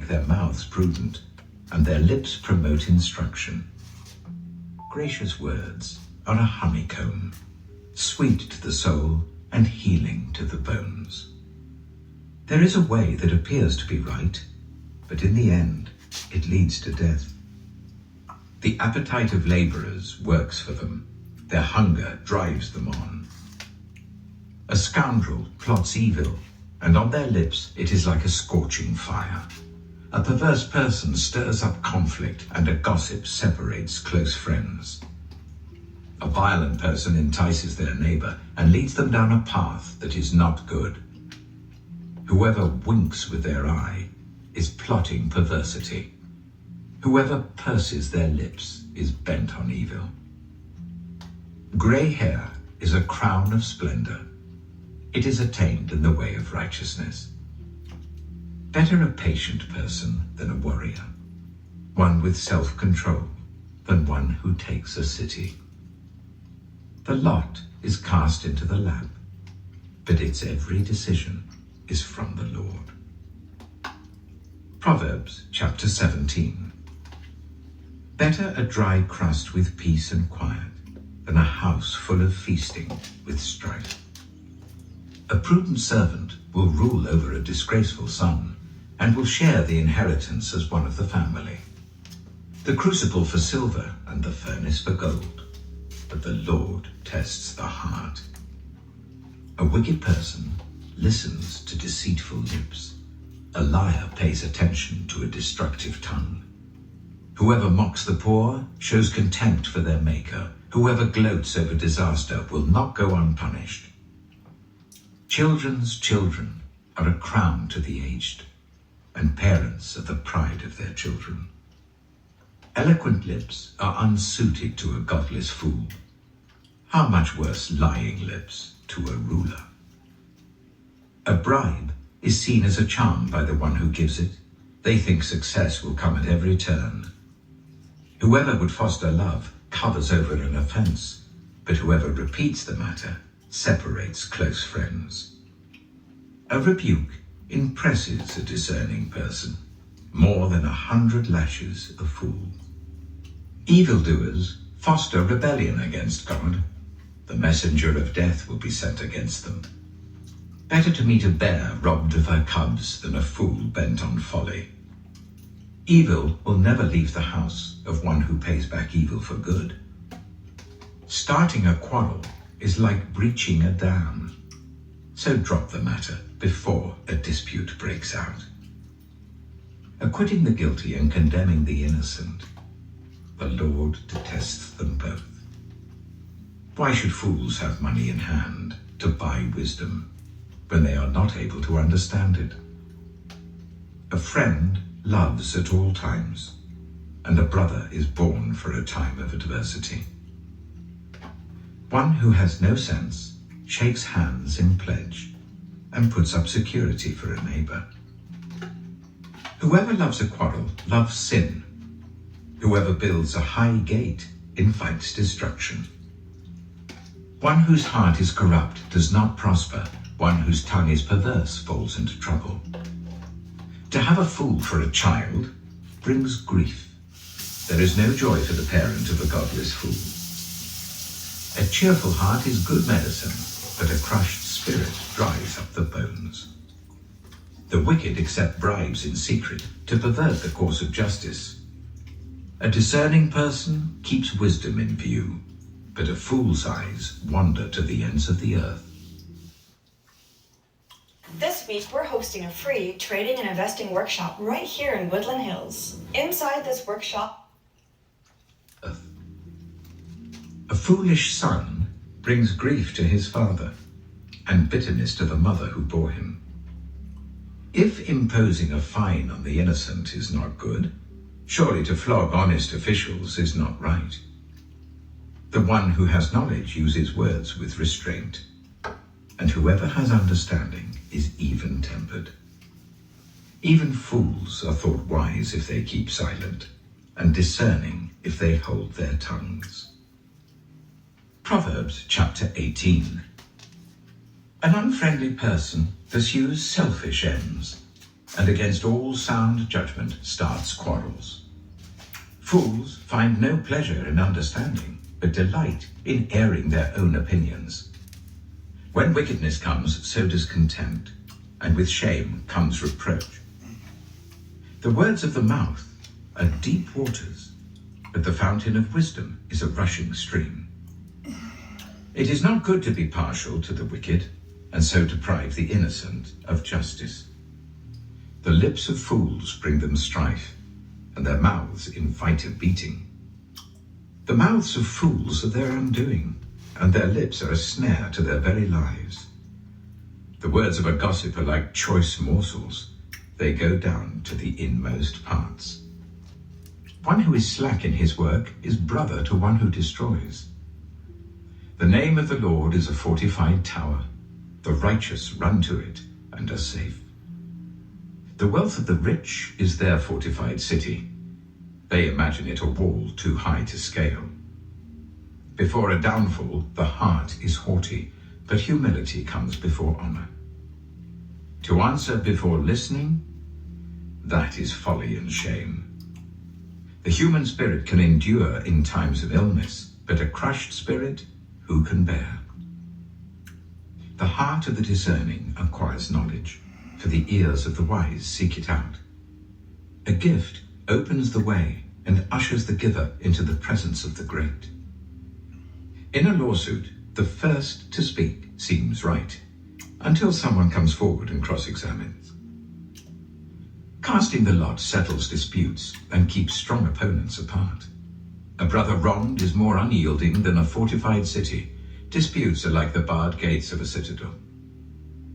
make their mouths prudent, and their lips promote instruction. Gracious words are a honeycomb, sweet to the soul and healing to the bones. There is a way that appears to be right, but in the end it leads to death. The appetite of laborers works for them, their hunger drives them on. A scoundrel plots evil, and on their lips it is like a scorching fire. A perverse person stirs up conflict, and a gossip separates close friends. A violent person entices their neighbor and leads them down a path that is not good. Whoever winks with their eye is plotting perversity. Whoever purses their lips is bent on evil. Gray hair is a crown of splendor. It is attained in the way of righteousness. Better a patient person than a warrior, one with self-control than one who takes a city. The lot is cast into the lap, but its every decision is from the Lord. Proverbs chapter 17. Better a dry crust with peace and quiet than a house full of feasting with strife. A prudent servant will rule over a disgraceful son and will share the inheritance as one of the family. The crucible for silver and the furnace for gold, but the Lord tests the heart. A wicked person listens to deceitful lips. A liar pays attention to a destructive tongue. Whoever mocks the poor shows contempt for their maker. Whoever gloats over disaster will not go unpunished. Children's children are a crown to the aged, and parents are the pride of their children. Eloquent lips are unsuited to a godless fool. How much worse lying lips to a ruler? A bribe is seen as a charm by the one who gives it. They think success will come at every turn. Whoever would foster love covers over an offense, but whoever repeats the matter separates close friends. A rebuke impresses a discerning person more than 100 lashes a fool. Evildoers foster rebellion against God. The messenger of death will be sent against them. Better to meet a bear robbed of her cubs than a fool bent on folly. Evil will never leave the house of one who pays back evil for good. Starting a quarrel is like breaching a dam. So drop the matter before a dispute breaks out. Acquitting the guilty and condemning the innocent, the Lord detests them both. Why should fools have money in hand to buy wisdom when they are not able to understand it? A friend loves at all times, and a brother is born for a time of adversity. One who has no sense shakes hands in pledge and puts up security for a neighbor. Whoever loves a quarrel loves sin. Whoever builds a high gate invites destruction. One whose heart is corrupt does not prosper. One whose tongue is perverse falls into trouble. To have a fool for a child brings grief. There is no joy for the parent of a godless fool. A cheerful heart is good medicine, but a crushed spirit dries up the bones. The wicked accept bribes in secret to pervert the course of justice. A discerning person keeps wisdom in view, but a fool's eyes wander to the ends of the earth. This week, we're hosting a free trading and investing workshop right here in Woodland Hills. Inside this workshop, A foolish son brings grief to his father and bitterness to the mother who bore him. If imposing a fine on the innocent is not good, surely to flog honest officials is not right. The one who has knowledge uses words with restraint, and whoever has understanding is even-tempered. Even fools are thought wise if they keep silent, and discerning if they hold their tongues. Proverbs chapter 18. An unfriendly person pursues selfish ends, and against all sound judgment starts quarrels. Fools find no pleasure in understanding, but delight in airing their own opinions. When wickedness comes, so does contempt, and with shame comes reproach. The words of the mouth are deep waters, but the fountain of wisdom is a rushing stream. It is not good to be partial to the wicked, and so deprive the innocent of justice. The lips of fools bring them strife, and their mouths invite a beating. The mouths of fools are their undoing, and their lips are a snare to their very lives. The words of a gossip are like choice morsels. They go down to the inmost parts. One who is slack in his work is brother to one who destroys. The name of the Lord is a fortified tower. The righteous run to it and are safe. The wealth of the rich is their fortified city. They imagine it a wall too high to scale. Before a downfall, the heart is haughty, but humility comes before honor. To answer before listening, that is folly and shame. The human spirit can endure in times of illness, but a crushed spirit, who can bear? The heart of the discerning acquires knowledge, for the ears of the wise seek it out. A gift opens the way and ushers the giver into the presence of the great. In a lawsuit, the first to speak seems right, until someone comes forward and cross-examines. Casting the lot settles disputes and keeps strong opponents apart. A brother wronged is more unyielding than a fortified city. Disputes are like the barred gates of a citadel.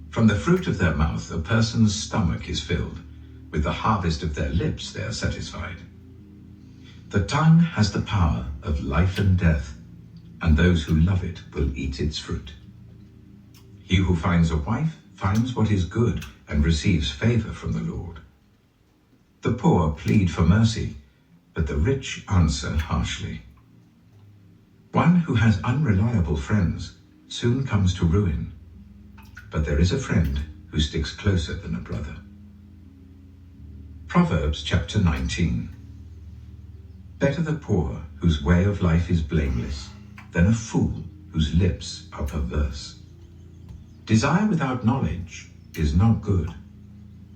From the fruit of their mouth, a person's stomach is filled. With the harvest of their lips, they are satisfied. The tongue has the power of life and death, and those who love it will eat its fruit. He who finds a wife finds what is good and receives favor from the Lord. The poor plead for mercy, but the rich answer harshly. One who has unreliable friends soon comes to ruin, but there is a friend who sticks closer than a brother. Proverbs chapter 19. Better the poor whose way of life is blameless than a fool whose lips are perverse. Desire without knowledge is not good.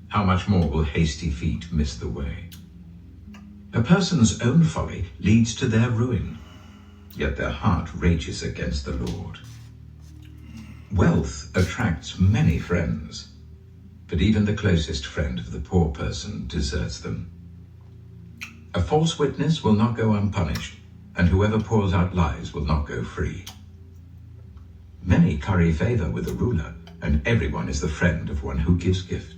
How much more will hasty feet miss the way? A person's own folly leads to their ruin, yet their heart rages against the Lord. Wealth attracts many friends, but even the closest friend of the poor person deserts them. A false witness will not go unpunished, and whoever pours out lies will not go free. Many curry favor with a ruler, and everyone is the friend of one who gives gifts.